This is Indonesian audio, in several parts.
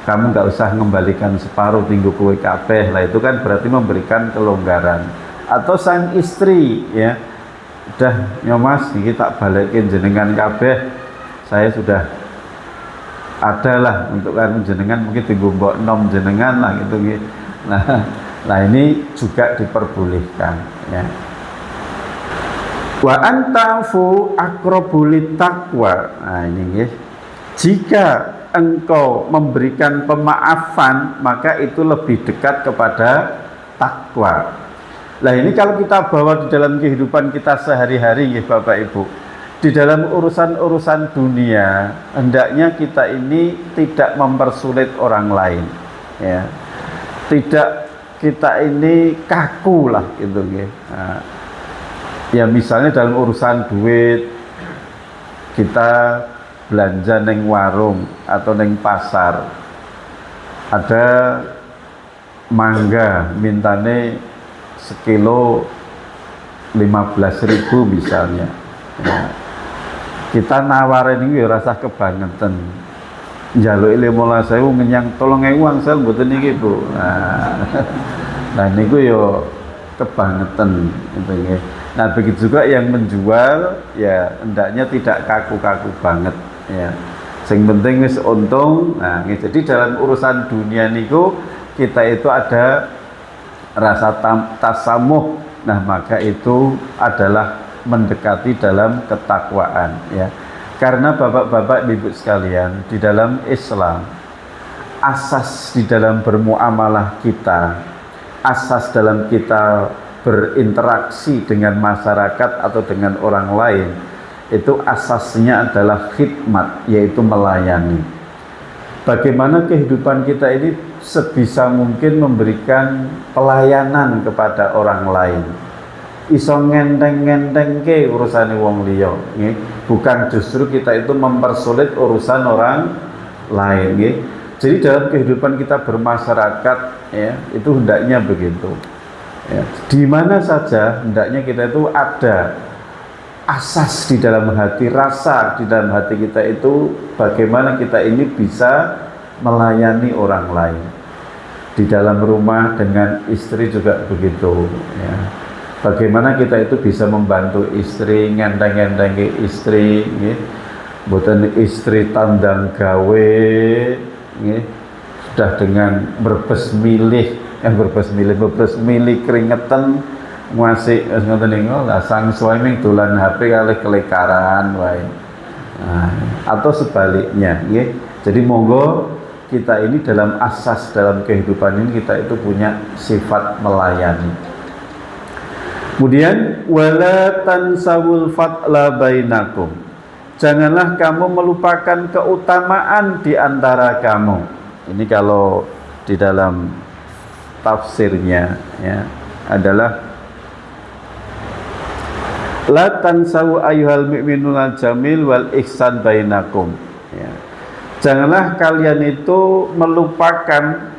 kamu nggak usah mengembalikan separuh tinggu kowe kabeh lah, itu kan berarti memberikan kelonggaran. Atau sang istri ya, udah nyomas ini tak balikin jenengan kabeh, saya sudah ada lah untuk kan jenengan, mungkin tinggu mbok nom jenengan lah gitu. Nah ini juga diperbolehkan ya. Wa antafu aqrabul taqwa. Nah ini ya, jika engkau memberikan pemaafan maka itu lebih dekat kepada takwa. Nah ini kalau kita bawa di dalam kehidupan kita sehari-hari ya Bapak Ibu, di dalam urusan-urusan dunia hendaknya kita ini tidak mempersulit orang lain ya, tidak kita ini kaku lah gitu ya. Nah, ya misalnya dalam urusan duit, kita belanja neng warung atau neng pasar, ada mangga mintane sekilo 15.000 misalnya ya. Kita nawarin ini rasa kebangetan, njaluk 15.000 ngenyang 3.000 sel mboten niki Bu. Nah niku yo kebangetan gitu ya. Nah begitu juga yang menjual ya hendaknya tidak kaku-kaku banget ya. Yang penting wis untung. Nah jadi dalam urusan dunia niku kita itu ada rasa tasamuh. Nah maka itu adalah mendekati dalam ketakwaan ya. Karena bapak-bapak ibu sekalian, di dalam Islam asas di dalam bermuamalah kita, asas dalam kita berinteraksi dengan masyarakat atau dengan orang lain, itu asasnya adalah khidmat, yaitu melayani. Bagaimana kehidupan kita ini sebisa mungkin memberikan pelayanan kepada orang lain, iso ngenteng-ngenteng ke urusane wong liya, bukan justru kita itu mempersulit urusan orang lain. Jadi dalam kehidupan kita bermasyarakat ya, itu hendaknya begitu ya. Di mana saja hendaknya kita itu ada asas di dalam hati, rasa di dalam hati kita itu bagaimana kita ini bisa melayani orang lain. Di dalam rumah dengan istri juga begitu ya. Bagaimana kita itu bisa membantu istri, ngenteng-ngenteng istri ya. Mboten istri tandang gawe ya. Sudah dengan berbes milih keringetan ngasih ngoten niku lah sang suami dolan HP kalih kelekaran wae. Nah, atau sebaliknya nggih. Jadi monggo kita ini dalam asas dalam kehidupan ini kita itu punya sifat melayani. Kemudian wala tansawul fadla bainakum. Janganlah kamu melupakan keutamaan di antara kamu. Ini kalau di dalam tafsirnya ya adalah la tansawu ayyuhal mu'minuna jamil wal ihsan bainakum ya. Janganlah kalian itu melupakan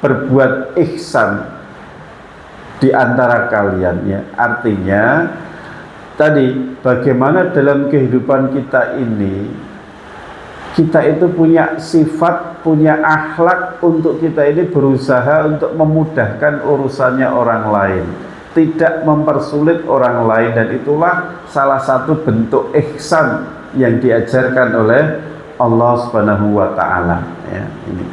berbuat ihsan di antara kalian ya. Artinya tadi bagaimana dalam kehidupan kita ini kita itu punya sifat, punya akhlak untuk kita ini berusaha untuk memudahkan urusannya orang lain, tidak mempersulit orang lain, dan itulah salah satu bentuk ihsan yang diajarkan oleh Allah Subhanahu wa taala ya, ini.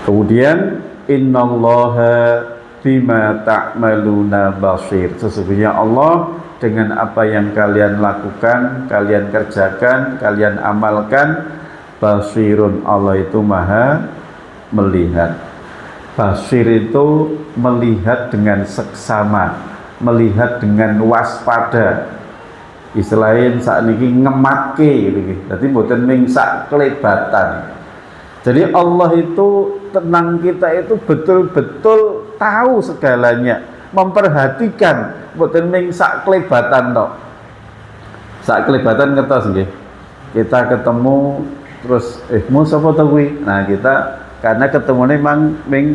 Kemudian innallaha bima ta'maluna basir. Sesungguhnya Allah dengan apa yang kalian lakukan, kalian kerjakan, kalian amalkan, basirun, Allah itu maha melihat. Basir itu melihat dengan seksama, melihat dengan waspada. Istilahnya saat ini ngematke gitu. Jadi mboten ming sak kelebatan. Jadi Allah itu tenang kita itu betul-betul tahu segalanya, memperhatikan, mboten ming sak kelebatan tok. Sak kelebatan kertas nggih. Kita ketemu terus mau sapa to kuwi? Nah, kita karena ketemunya memang ming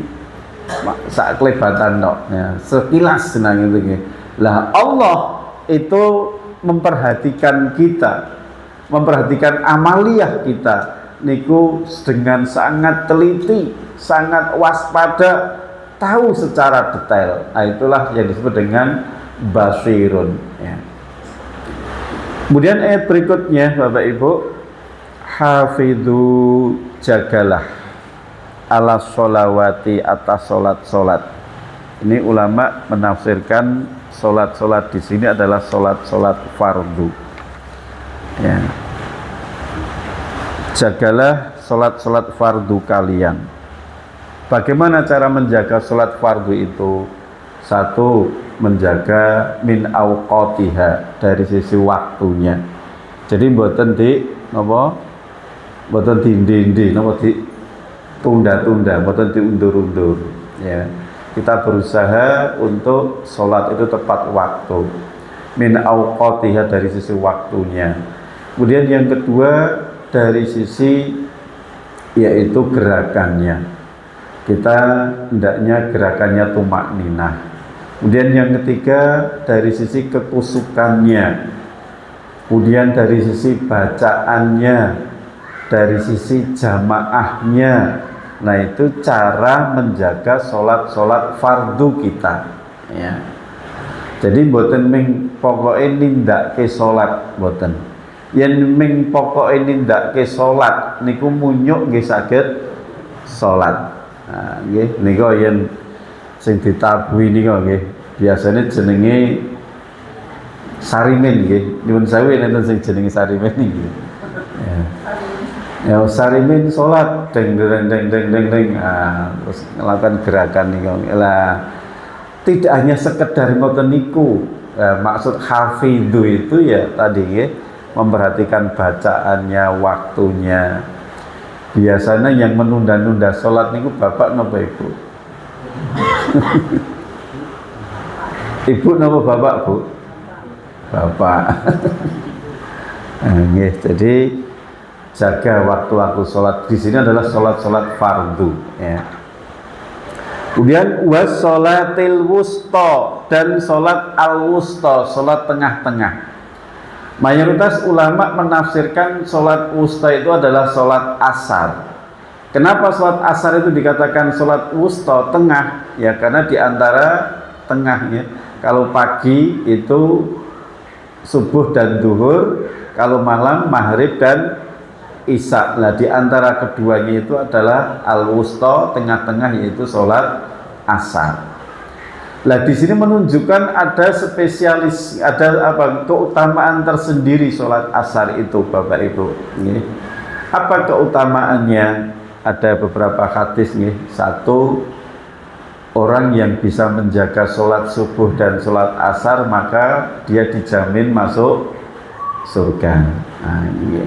sak kelebatan tok ya, sekilas nang itu nggih. Lah Allah itu memperhatikan kita, memperhatikan amaliyah kita, niku dengan sangat teliti, sangat waspada, tahu secara detail. Nah, itulah yang disebut dengan basirun ya. Kemudian ayat berikutnya Bapak Ibu, hafidhu, jagalah ala sholawati, atas solat-solat. Ini ulama menafsirkan solat-solat di sini adalah solat-solat fardu ya. Jagalah solat-solat fardu kalian. Bagaimana cara menjaga solat fardu itu? Satu, menjaga min awqatiha, dari sisi waktunya. Jadi mboten di napa? Mboten dindi-indi, napa di tunda-tunda, mboten diundur-undur ya. Kita berusaha untuk sholat itu tepat waktu, min awqatiha, dari sisi waktunya. Kemudian yang kedua, dari sisi yaitu gerakannya. Kita hendaknya gerakannya tumak ninah. Kemudian yang ketiga, dari sisi kekusukannya. Kemudian dari sisi bacaannya, dari sisi jamaahnya. Nah, itu cara menjaga sholat fardu kita ya. Jadi mboten ming pokoke nindakake sholat, mboten. Yen ming pokoke nindakake sholat niku munyuk nggih saged sholat. Nah, nggih nika yen sing ditabuhi nika nggih biasane jenenge sarimin nggih. Nyuwun sewu enten sing jenenge sarimin nggih. Ya sarimin sholat deng deng deng deng deng deng, terus melakukan gerakan nika. Lah tidak hanya sekedar ngoten niku. Maksud hafidhu itu ya tadi nggih, memperhatikan bacaannya, waktunya. Biasanya yang menunda-nunda sholat niku bapak napa ibu? Ibu napa bapak, Bu? Bapak. Nggih, jadi jaga waktu-waktu sholat di sini adalah sholat fardu ya. Kemudian was sholatil wusta, dan sholat al wusta, sholat tengah-tengah. Mayoritas ulama menafsirkan sholat wusta itu adalah sholat asar. Kenapa sholat asar itu dikatakan sholat wusta, tengah? Ya karena diantara tengahnya. Kalau pagi itu subuh dan duhur, kalau malam maghrib dan isya. Nah, di antara keduanya itu adalah al-wusta, tengah-tengah, yaitu sholat asar. Nah, di sini menunjukkan ada spesialis, ada keutamaan tersendiri sholat asar itu, Bapak Ibu. Nih, apa keutamaannya? Ada beberapa hadis nih. Satu, orang yang bisa menjaga sholat subuh dan sholat asar maka dia dijamin masuk surga. Nah, ini.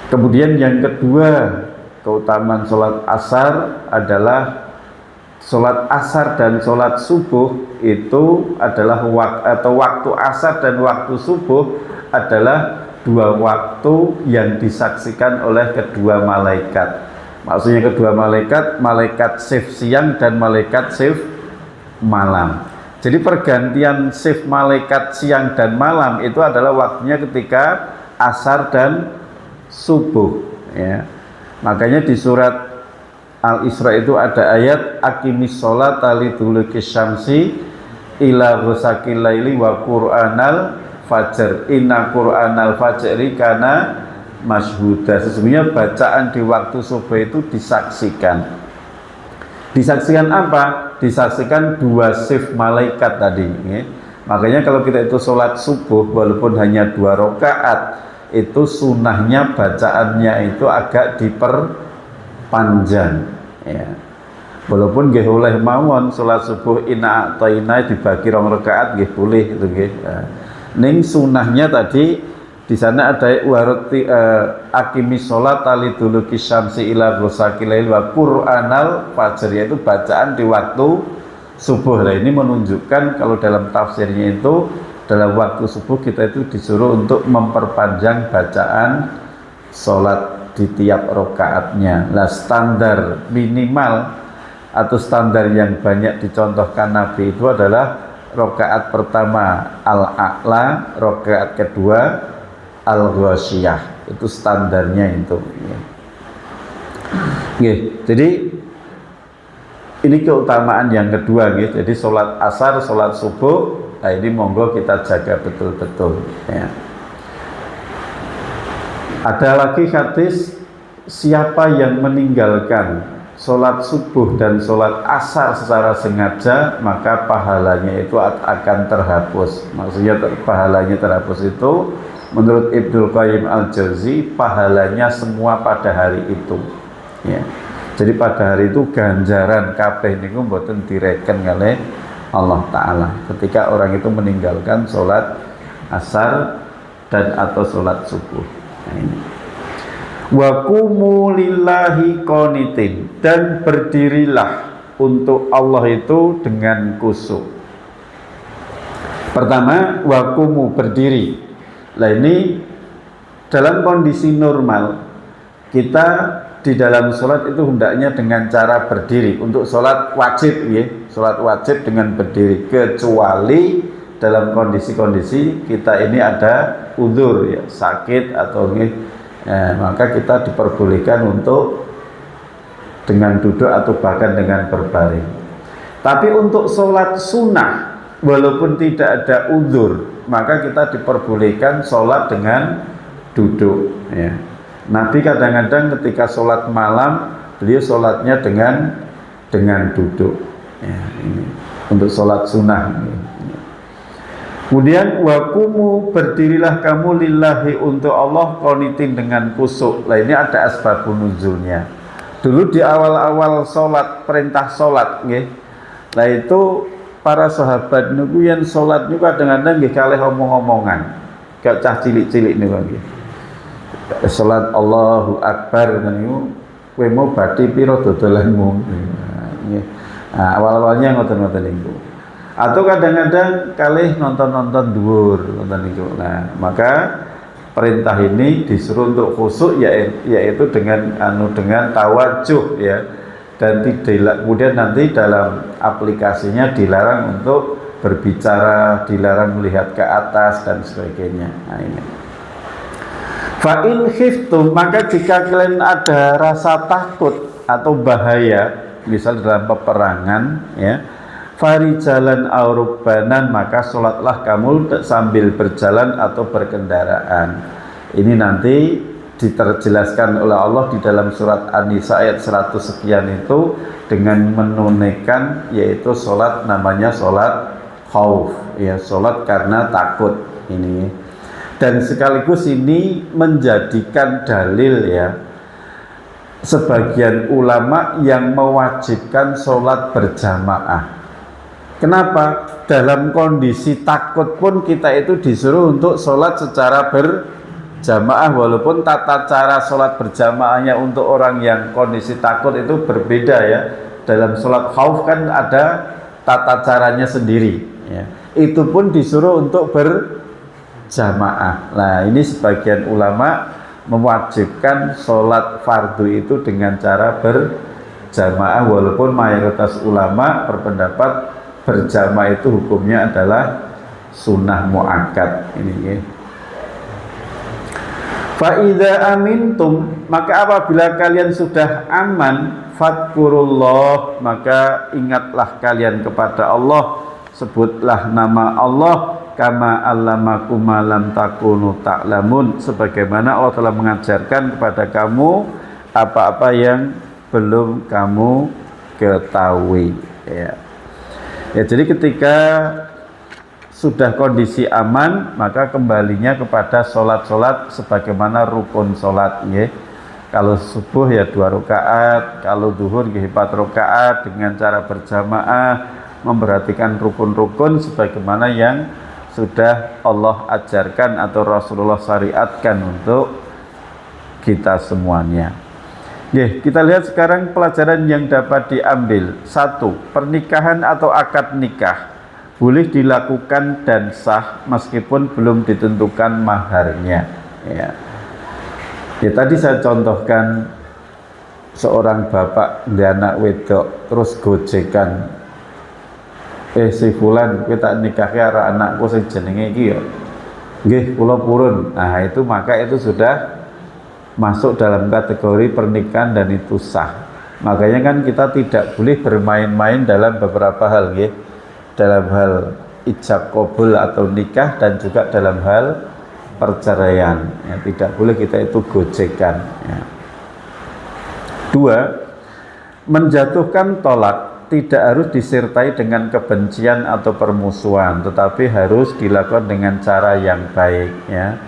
Kemudian yang kedua, keutamaan sholat asar adalah sholat asar dan sholat subuh itu adalah waktu asar dan waktu subuh adalah dua waktu yang disaksikan oleh kedua malaikat. Maksudnya kedua malaikat, malaikat shift siang dan malaikat shift malam. Jadi pergantian shift malaikat siang dan malam itu adalah waktunya ketika asar dan subuh ya. Makanya di surat Al-Isra itu ada ayat aqimis sholata liduluki syamsi ila ghusaqil laili wa qur'anal fajr inna qur'anal fajri kana masyhuda. Sesungguhnya bacaan di waktu subuh itu disaksikan. Disaksikan apa? Disaksikan dua shift malaikat tadi ya. Makanya kalau kita itu sholat subuh walaupun hanya 2 rakaat, itu sunnahnya bacaannya itu agak diperpanjang ya. Walaupun nggih oleh mawon sholat subuh inna a'taina dibagi 2 rakaat nggih boleh itu nggih. Ning sunnahnya tadi di sana ada warati aqimis sholat liduluki syamsi ila ghusaqil lail wa qur'anal fajr, yaitu bacaan di waktu subuh. Nah, ini menunjukkan kalau dalam tafsirnya itu dalam waktu subuh kita itu disuruh untuk memperpanjang bacaan sholat di tiap rakaatnya. Nah, standar minimal atau standar yang banyak dicontohkan Nabi itu adalah rakaat pertama al-a'la, rakaat kedua al-ghasyiyah. Itu standarnya itu. Ya. Jadi ini keutamaan yang kedua, gitu. Jadi sholat asar, sholat subuh, nah ini monggo kita jaga betul-betul. Ya. Ada lagi hadis, siapa yang meninggalkan sholat subuh dan sholat asar secara sengaja, maka pahalanya itu akan terhapus. Maksudnya pahalanya terhapus itu, menurut Ibnu Qayyim al-Jauzi, pahalanya semua pada hari itu. Ya. Jadi pada hari itu ganjaran kabeh niku mboten direken oleh Allah Ta'ala ketika orang itu meninggalkan sholat asar dan atau sholat subuh. Nah, ini. Wa qumu lillahi qanitin, dan berdirilah untuk Allah itu dengan khusyuk. Pertama, wa qumu, berdiri. Nah ini dalam kondisi normal kita di dalam sholat itu hendaknya dengan cara berdiri. Untuk sholat wajib, ya, sholat wajib dengan berdiri, kecuali dalam kondisi-kondisi kita ini ada udzur, ya, sakit atau maka kita diperbolehkan untuk dengan duduk atau bahkan dengan berbaring. Tapi untuk sholat sunnah, walaupun tidak ada udzur, maka kita diperbolehkan sholat dengan duduk, ya. Nabi kadang-kadang ketika sholat malam, beliau sholatnya dengan duduk, ya, ini untuk sholat sunnah. Kemudian wakumu, berdirilah kamu lillahi untuk Allah qanitin dengan khusyuk. Nah ini ada asbabun nuzulnya. Dulu di awal-awal sholat, perintah sholat, nah itu para sahabat niku yang sholat niku kadang-kadang nggih kalih omong-omongan, kayak cah cilik-cilik niku nggih. Salat Allahu Akbar niku kowe mau badhe pira dodolanmu. Nah, awal-awalnya ngoten-ngoten niku. Atau kadang-kadang kalih nonton-nonton dhuwur ngoten niku. Nah, maka perintah ini disuruh untuk khusyuk, yaitu dengan dengan tawajuh, ya. Dan tidak, kemudian nanti dalam aplikasinya dilarang untuk berbicara, dilarang melihat ke atas dan sebagainya. Nah, ini. Fa'in khiftum, maka jika kalian ada rasa takut atau bahaya, misal dalam peperangan, ya, farijalan aw rukbanan, maka sholatlah kamu sambil berjalan atau berkendaraan. Ini nanti diterjelaskan oleh Allah di dalam surat An-Nisa ayat 100 sekian itu dengan menunaikan, yaitu sholat namanya sholat khauf, ya, sholat karena takut ini. Dan sekaligus ini menjadikan dalil, ya, sebagian ulama yang mewajibkan sholat berjamaah. Kenapa? Dalam kondisi takut pun kita itu disuruh untuk sholat secara berjamaah, walaupun tata cara sholat berjamaahnya untuk orang yang kondisi takut itu berbeda, ya. Dalam sholat khauf kan ada tata caranya sendiri, ya. Itu pun disuruh untuk berjamaah. Nah ini sebagian ulama mewajibkan sholat fardu itu dengan cara berjamaah, walaupun mayoritas ulama berpendapat berjamaah itu hukumnya adalah sunnah muakkad. Ini, ya. Fa idza amintum, maka apabila kalian sudah aman, fadkurullah, maka ingatlah kalian kepada Allah, sebutlah nama Allah, kama allamakum ma lam takunu ta'lamun, sebagaimana Allah telah mengajarkan kepada kamu apa-apa yang belum kamu ketahui, ya. Ya, jadi ketika sudah kondisi aman, maka kembalinya kepada sholat-sholat sebagaimana rukun sholat, ya. Kalau subuh ya 2 rakaat, kalau duhur ya 4 rakaat dengan cara berjamaah, memperhatikan rukun-rukun sebagaimana yang sudah Allah ajarkan atau Rasulullah syariatkan untuk kita semuanya. Kita lihat sekarang pelajaran yang dapat diambil. 1. Pernikahan atau akad nikah boleh dilakukan dan sah meskipun belum ditentukan maharnya, ya. Tadi saya contohkan seorang bapak di anak wedok terus gojekan, si fulan kita nikah karo anakku sing jenenge iki ya. Nggih, kula purun. Nah, itu maka itu sudah masuk dalam kategori pernikahan dan itu sah. Makanya kan kita tidak boleh bermain-main dalam beberapa hal ya. Dalam hal ijab kabul atau nikah dan juga dalam hal perceraian ya, tidak boleh kita itu gojekan ya. 2. Menjatuhkan tolak tidak harus disertai dengan kebencian atau permusuhan, tetapi harus dilakukan dengan cara yang baik ya.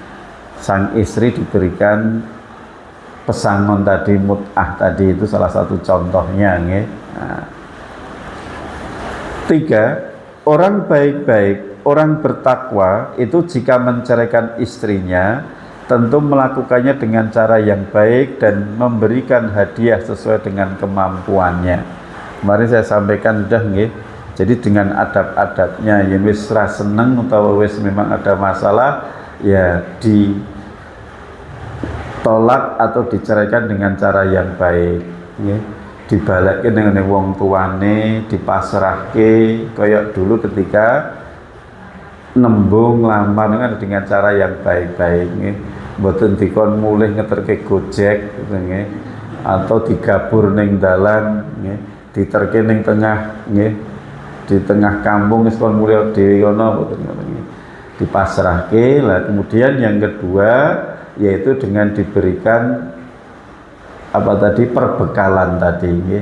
Sang istri diberikan pesangon tadi, mut'ah tadi, itu salah satu contohnya ya. Nah. 3. Orang baik-baik, orang bertakwa itu jika menceraikan istrinya tentu melakukannya dengan cara yang baik dan memberikan hadiah sesuai dengan kemampuannya. Kemarin saya sampaikan sudah nggih. Jadi dengan adab-adabnya, ya wis ra seneng atau wis memang ada masalah ya ditolak atau diceraikan dengan cara yang baik nggih. Dibalakin dengan wong tuane, dipasrahke kayak dulu ketika nembung lamar dengan cara yang baik-baik nggih. Mboten dikon mulih ngeterke Gojek gitu nggih. Atau digabur ning dalan nggih, diterke ning tengah nggih. Di tengah kampung wis kon mulih dhewe kono mboten ngoten nggih. Dipasrahke. Lah kemudian yang kedua yaitu dengan diberikan apa tadi, perbekalan tadi ya.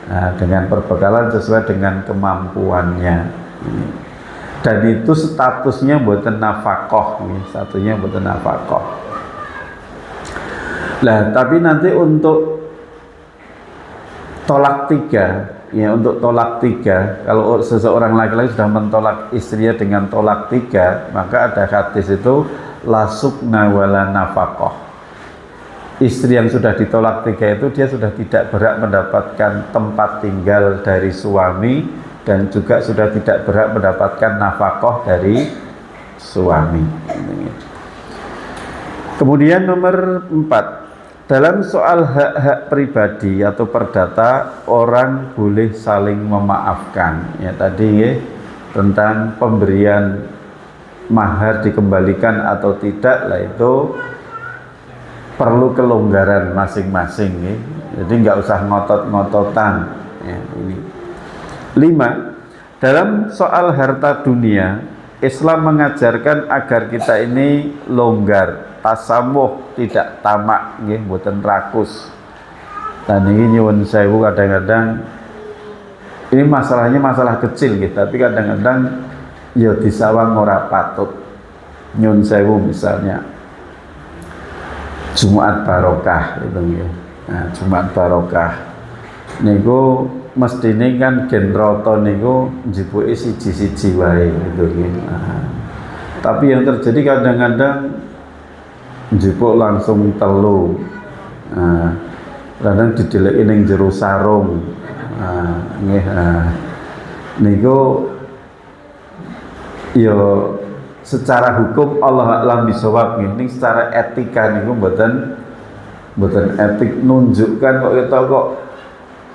Nah, dengan perbekalan sesuai dengan kemampuannya ya. Dan itu statusnya buatan nafkah ya. Satunya buatan nafkah. Nah tapi nanti untuk tolak 3 ya, untuk tolak 3 kalau seseorang laki-laki sudah mentolak istrinya dengan tolak 3, maka ada hadis itu la sukna wala nafkah. Istri yang sudah ditolak 3 itu dia sudah tidak berhak mendapatkan tempat tinggal dari suami dan juga sudah tidak berhak mendapatkan nafkah dari suami. Kemudian nomor 4, dalam soal hak-hak pribadi atau perdata orang boleh saling memaafkan ya tadi ya, tentang pemberian mahar dikembalikan atau tidak, lah itu perlu kelonggaran masing-masing ya. Jadi nggak usah ngotot-ngototan ya, ini. 5. Dalam soal harta dunia, Islam mengajarkan agar kita ini longgar, tasamuh, tidak tamak nggih, mboten rakus. Dan ini nyuwun sewu, kadang-kadang ini masalahnya masalah kecil gitu, tapi kadang-kadang ya disawang ora patut. Nyuwun sewu misalnya Jumat barokah itu ya. Nah, Jumat barokah niku mestine kan gen rata niku njepuke siji-siji wae gitu ya. Nah, tapi yang terjadi kadang-kadang njepuk langsung telu. Nah, kadang dideleki ning jero sarung. Nah, nggih. Nah, niku ya secara hukum Allah alam bisawab ini, secara etika niku mboten etik, nunjukkan kok kita kok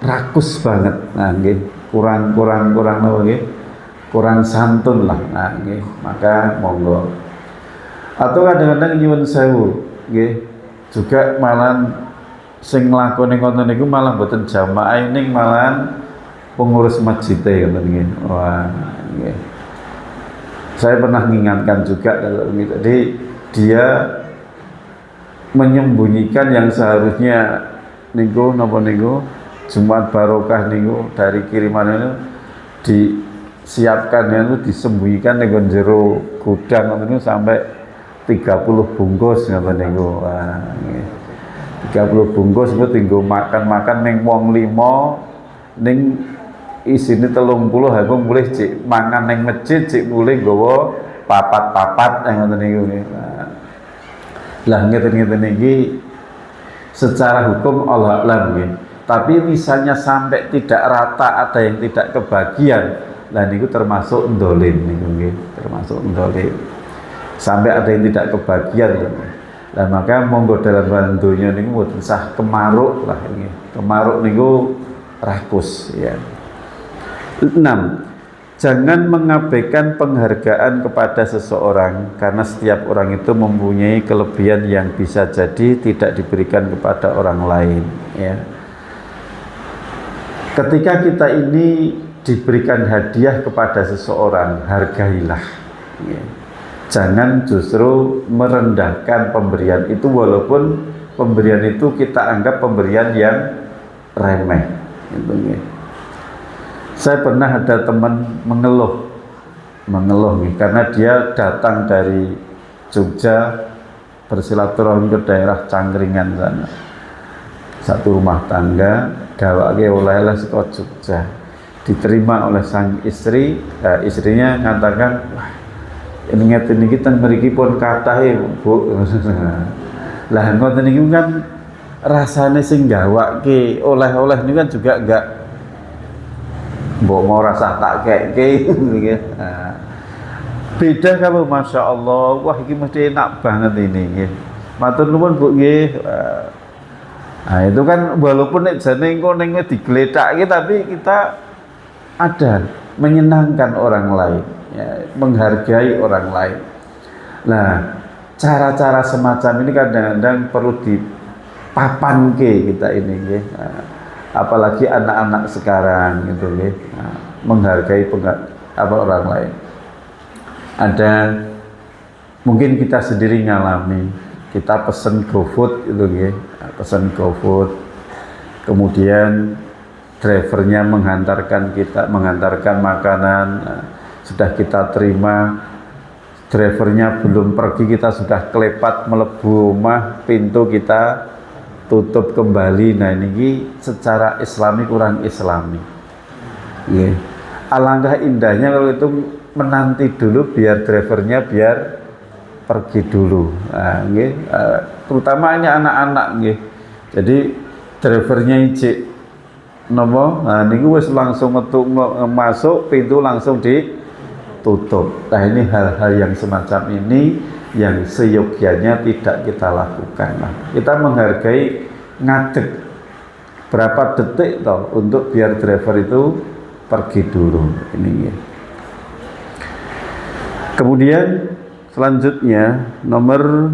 rakus banget. Nah nggih, kurang apa nggih? Kurang santun lah. Nah nggih, maka monggo. Atau kadang-kadang nyuwun sewu nggih, juga malah sing nglakoni ngoten niku malah mboten jamaah, ning malah pengurus masjid ngoten nggih. Wah nggih. Saya pernah mengingatkan juga dalam ini, jadi dia menyembunyikan yang seharusnya niku napa niku Jumat barokah niku dari kiriman itu disiapkan itu disembunyikan niku jero gudang niku sampai 30 bungkus napa niku. Wah, 30 bungkus itu tinggal makan-makan ning wong 5 ning isine 30, aku mulih cik mangan ning masjid, cik mulih nggawa papat-papat ngoten niku. Lah ngeten-ngeten iki secara hukum Allah alam nggih. Tapi misalnya sampai tidak rata, ada yang tidak kebagian, lah niku termasuk ndolim niku nggih, termasuk ndolim. Sampai ada yang tidak kebagian. Lah maka monggo dalam hal donya niku mboten sah kemaruk lah nggih. Kemaruk niku rakus ya. 6. Jangan mengabaikan penghargaan kepada seseorang, karena setiap orang itu mempunyai kelebihan yang bisa jadi tidak diberikan kepada orang lain, ya. Ketika kita ini diberikan hadiah kepada seseorang, hargailah, ya. Jangan justru merendahkan pemberian itu, walaupun pemberian itu kita anggap pemberian yang remeh, gitu, ya. Saya pernah ada teman mengeluh nih, karena dia datang dari Jogja bersilaturahmi ke daerah Cangkringan sana. Satu rumah tangga gawake oleh-oleh saka Jogja, diterima oleh sang istri. Istrinya mengatakan, wah, ini ngeten niki teng mriki pun kathah Bu. Lah ngoten niku kan rasane sing gawake oleh-oleh niku kan juga enggak mbok mau rasa tak keke gitu. Beda kalau Masya Allah, wah ini mesti enak banget ini. Matur nuwun Bu nggih. Nah, itu kan walaupun nek jane engko ning diglethakke, tapi kita ada menyenangkan orang lain, ya, menghargai orang lain. Nah, cara-cara semacam ini kadang-kadang perlu dipapanke kita ini nggih. Apalagi anak-anak sekarang gitu, nah, menghargai orang lain. Ada mungkin kita sendiri ngalami, kita pesen GoFood gitu, pesen GoFood, kemudian drivernya mengantarkan makanan, nah, sudah kita terima, drivernya belum pergi, kita sudah kelepat melebu rumah, pintu kita tutup kembali. Nah ini secara islami kurang islami, yeah. Alangkah indahnya kalau itu menanti dulu biar drivernya pergi dulu. Nah, terutama ini anak-anak, jadi drivernya ijik nopo, nah ini wis langsung masuk, pintu langsung ditutup. Nah ini hal-hal yang semacam ini yang seyogyanya tidak kita lakukan. Nah, kita menghargai, ngadeg berapa detik toh untuk biar driver itu pergi dulu ini, ya. Kemudian selanjutnya nomor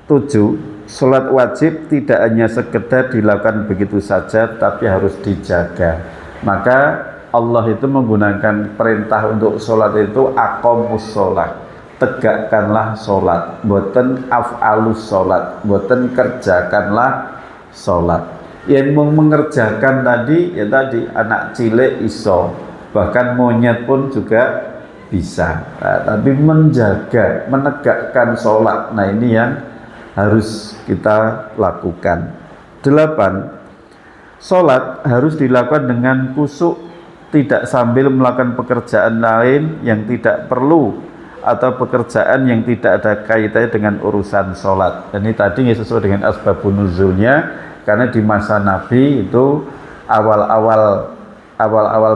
7, sholat wajib tidak hanya sekedar dilakukan begitu saja, tapi harus dijaga. Maka Allah itu menggunakan perintah untuk sholat itu aqomus sholat, tegakkanlah sholat, boten af'alus sholat, boten kerjakanlah sholat. Yang mau mengerjakan tadi, ya tadi anak cilik iso, bahkan monyet pun juga bisa. Nah, tapi menjaga, menegakkan sholat, nah ini yang harus kita lakukan. 8, sholat harus dilakukan dengan khusyuk, tidak sambil melakukan pekerjaan lain yang tidak perlu atau pekerjaan yang tidak ada kaitannya dengan urusan sholat. Dan ini tadi sesuai dengan asbabun nuzulnya, karena di masa Nabi itu awal-awal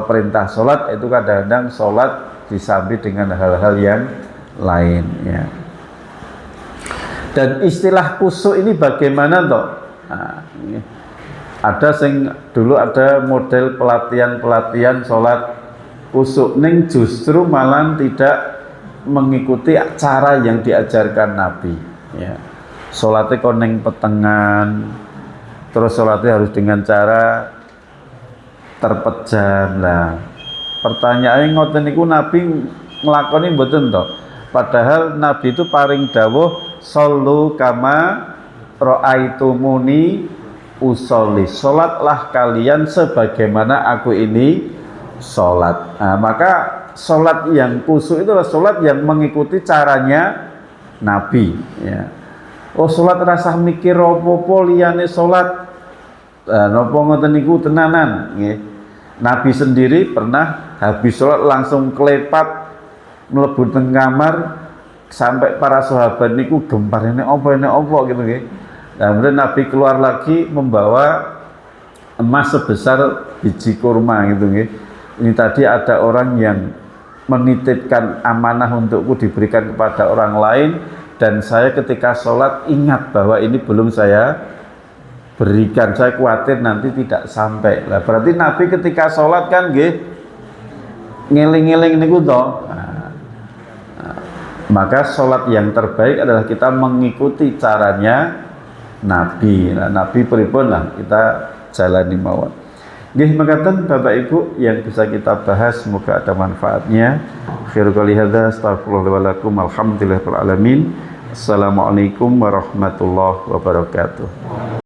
perintah sholat itu kadang-kadang sholat disambi dengan hal-hal yang lain, ya. Dan istilah khusyuk ini bagaimana toh? Nah, ada dulu ada model pelatihan sholat khusyuk, ning justru malah tidak mengikuti cara yang diajarkan Nabi, ya. Sholatnya koneng petengan, terus sholatnya harus dengan cara terpejam. Lah pertanyaannya ngoten niku Nabi nglakoni mboten to? Padahal Nabi itu paring dawuh shollu kama ra'aitumuni usolli, sholatlah kalian sebagaimana aku ini sholat. Nah, maka sholat yang khusyuk itu adalah sholat yang mengikuti caranya Nabi, ya. Oh, sholat rasa mikir opo-opo liyane sholat, nopo ngoten niku tenanan, nggih. Nabi sendiri pernah habis sholat langsung kelepat mlebu teng kamar, sampai para sahabat niku gempar, ini opo gitu, nggih. Nah, kemudian Nabi keluar lagi membawa emas sebesar biji kurma gitu, nggih. Ini tadi ada orang yang menitipkan amanah untukku diberikan kepada orang lain, dan saya ketika sholat ingat bahwa ini belum saya berikan, saya khawatir nanti tidak sampai. Lah berarti Nabi ketika sholat kan nggih ngeling-ngeling niku to. Maka sholat yang terbaik adalah kita mengikuti caranya Nabi. Nah, Nabi pripun lah kita jalani mawon. Nggih mekaten Bapak Ibu yang bisa kita bahas, semoga ada manfaatnya. Akhirul qouli hadza astaghfirullah wa lakum alhamdulillahirabbil alamin. Assalamualaikum warahmatullahi wabarakatuh.